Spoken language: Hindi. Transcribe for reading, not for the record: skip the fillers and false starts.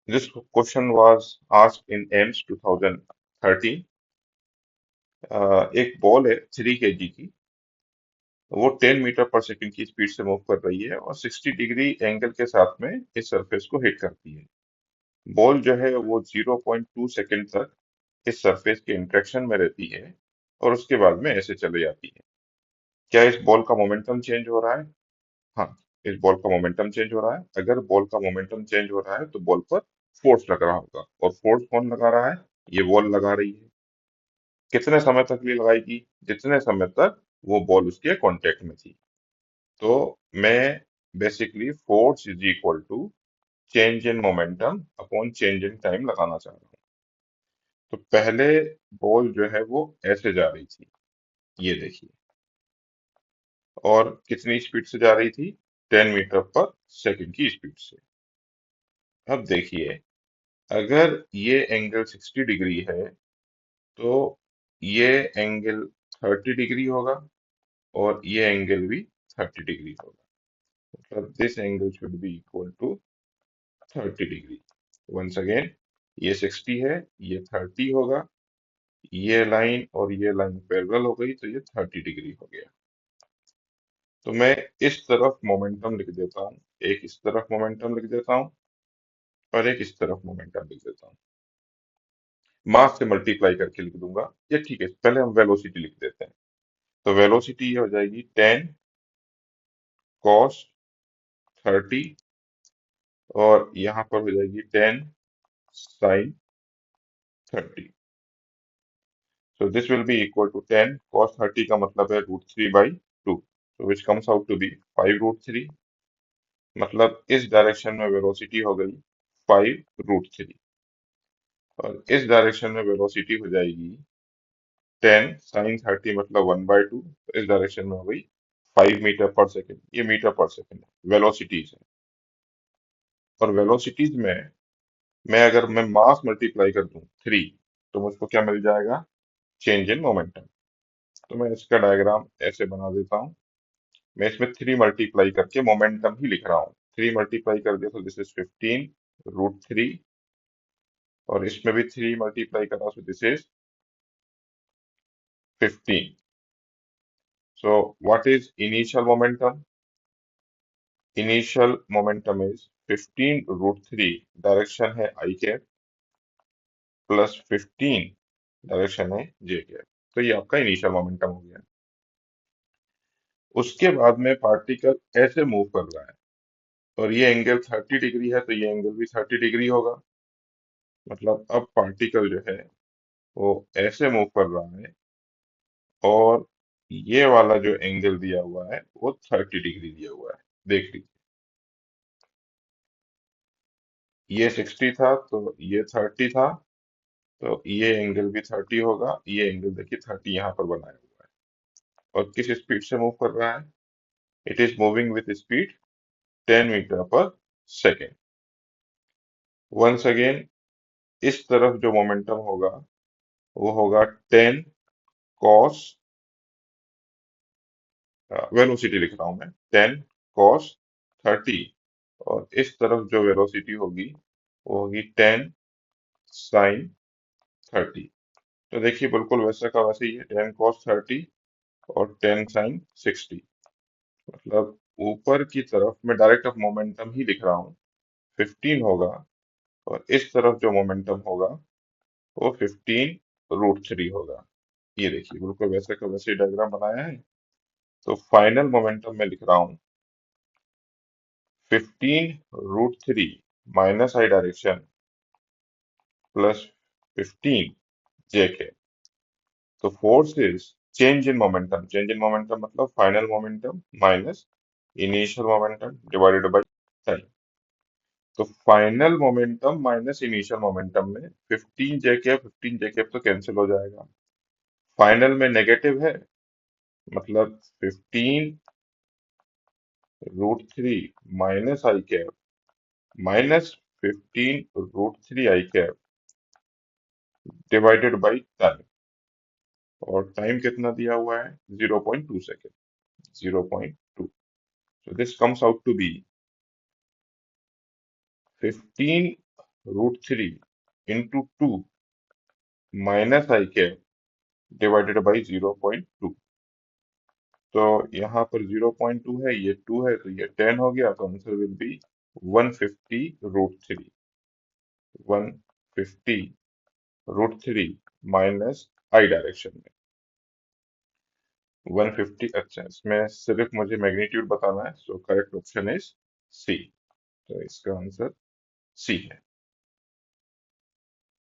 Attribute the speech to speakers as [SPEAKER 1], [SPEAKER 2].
[SPEAKER 1] This question was asked in AIMS 2013. एक बॉल है 3 kg की, वो 10 मीटर पर सेकंड की स्पीड से मूव कर रही है और 60 डिग्री एंगल के साथ में इस सरफेस को हिट करती है। बॉल जो है वो 0.2 सेकंड तक इस सरफेस के इंटरेक्शन में रहती है और उसके बाद में ऐसे चले जाती है। क्या इस बॉल का मोमेंटम चेंज हो रहा है? हाँ, इस बॉल का मोमेंटम चेंज हो रहा है। अगर बॉल का मोमेंटम चेंज हो रहा है तो बॉल पर फोर्स लग रहा होगा, और फोर्स कौन लगा रहा है? ये बॉल लगा रही है। कितने समय तक भी लगाएगी? जितने समय तक वो बॉल उसके कांटेक्ट में थी। तो मैं basically force is equal to change in momentum upon change in time लगाना चाह रहा हूँ। तो पहले बॉल जो है वो ऐसे जा रही थी, ये देखिए, और कितनी स्पीड से जा रही थी? 10 मीटर पर सेकंड की स्पीड से। अब देखिए, अगर ये एंगल 60 डिग्री है तो ये एंगल 30 डिग्री होगा, और ये एंगल भी 30 डिग्री होगा। मतलब this angle should be equal to 30 degree. Once again, ये 60 है, ये 30 होगा, ये लाइन और ये लाइन पैरेलल हो गई तो ये 30 डिग्री हो गया। तो मैं इस तरफ मोमेंटम लिख देता हूँ, एक इस तरफ मोमेंटम लिख देता हूँ और एक इस तरफ मोमेंटम लिख देता हूँ। मास से मल्टीप्लाई करके लिख दूंगा, ये ठीक है। पहले हम वेलोसिटी लिख देते हैं। तो वेलोसिटी ये हो जाएगी 10 cos 30, और यहाँ पर हो जाएगी 10 sin 30। So this will be equal to 10 cos 30 का मतलब है √3/2, so which comes out to be 5√3। मतलब इस डायरेक्शन में वेलोसिटी हो गई 5√3, और इस डायरेक्शन में वेलोसिटी हो जाएगी 10 sin 30, मतलब 1/2। तो इस डायरेक्शन में हो गई 5 मीटर पर सेकेंड। ये मीटर पर सेकेंड वेलोसिटीज है। और वेलोसिटीज में अगर मैं मास मल्टीप्लाई कर दूं 3, तो मुझको क्या मिल जाएगा? Change in momentum. तो मैं इसका डायग्राम ऐसे बना देता हूँ। मैं इसमें 3 मल्टीप्लाई करके मोमेंटम ही लिख रहा हूँ। 3 मल्टीप्लाई कर दिया तो दिस इज 15√3, और इसमें भी 3 मल्टीप्लाई करा तो this is 15। So what is initial momentum? Initial momentum is 15√3, direction है आई कैप, प्लस 15 डायरेक्शन है जे कैप। तो ये आपका इनिशियल मोमेंटम हो गया। उसके बाद में पार्टिकल ऐसे मूव कर रहा है, और ये एंगल 30 डिग्री है तो ये एंगल भी 30 डिग्री होगा। मतलब अब पार्टिकल जो है वो ऐसे मूव कर रहा है, और ये वाला जो एंगल दिया हुआ है वो 30 डिग्री दिया हुआ है। देख लीजिए, ये 60 था तो ये 30 था, तो ये एंगल भी 30 होगा। ये एंगल देखिए 30 यहाँ पर बनाया हुआ है। और किस स्पीड से मूव कर रहा है? It is moving with speed 10 metre per second. Once again, इस तरफ जो मोमेंटम होगा वो होगा 10 cos, वेलोसिटी लिख रहा हूं मैं, 10 cos 30, और इस तरफ जो वेलोसिटी होगी वो होगी 10 sin 30। तो देखिए बिल्कुल वैसा का वैसे ही है, 10 cos 30 और 10 sin 60। मतलब ऊपर की तरफ मैं डायरेक्ट ऑफ मोमेंटम ही लिख रहा हूँ, 15 होगा, और इस तरफ जो मोमेंटम होगा वो 15√3 होगा। ये देखिए बिल्कुल वैसे का वैसे डायग्राम बनाया है। तो फाइनल मोमेंटम में लिख रहा हूँ 15√3 माइनस आई डायरेक्शन प्लस 15 जे के। तो force is change in momentum. Change in momentum मतलब final momentum minus initial momentum divided by time. तो final momentum minus initial momentum में 15 जे के तो कैंसिल हो जाएगा। फाइनल में नेगेटिव है, मतलब 15√3 minus I cap minus 15√3 I cap divided by time. और टाइम कितना दिया हुआ है? 0.2 second. 0.2। So this comes out to be 15 √3 into 2 minus I cap divided by 0.2। तो यहाँ पर 0.2 है, ये 2 है, तो ये 10 हो गया, तो answer will be 150 √3। 150 √3 minus I direction में 150। अच्छा, इसमें सिर्फ मुझे मैग्नीट्यूड बताना है, so correct option is C. तो इसका आंसर सी है।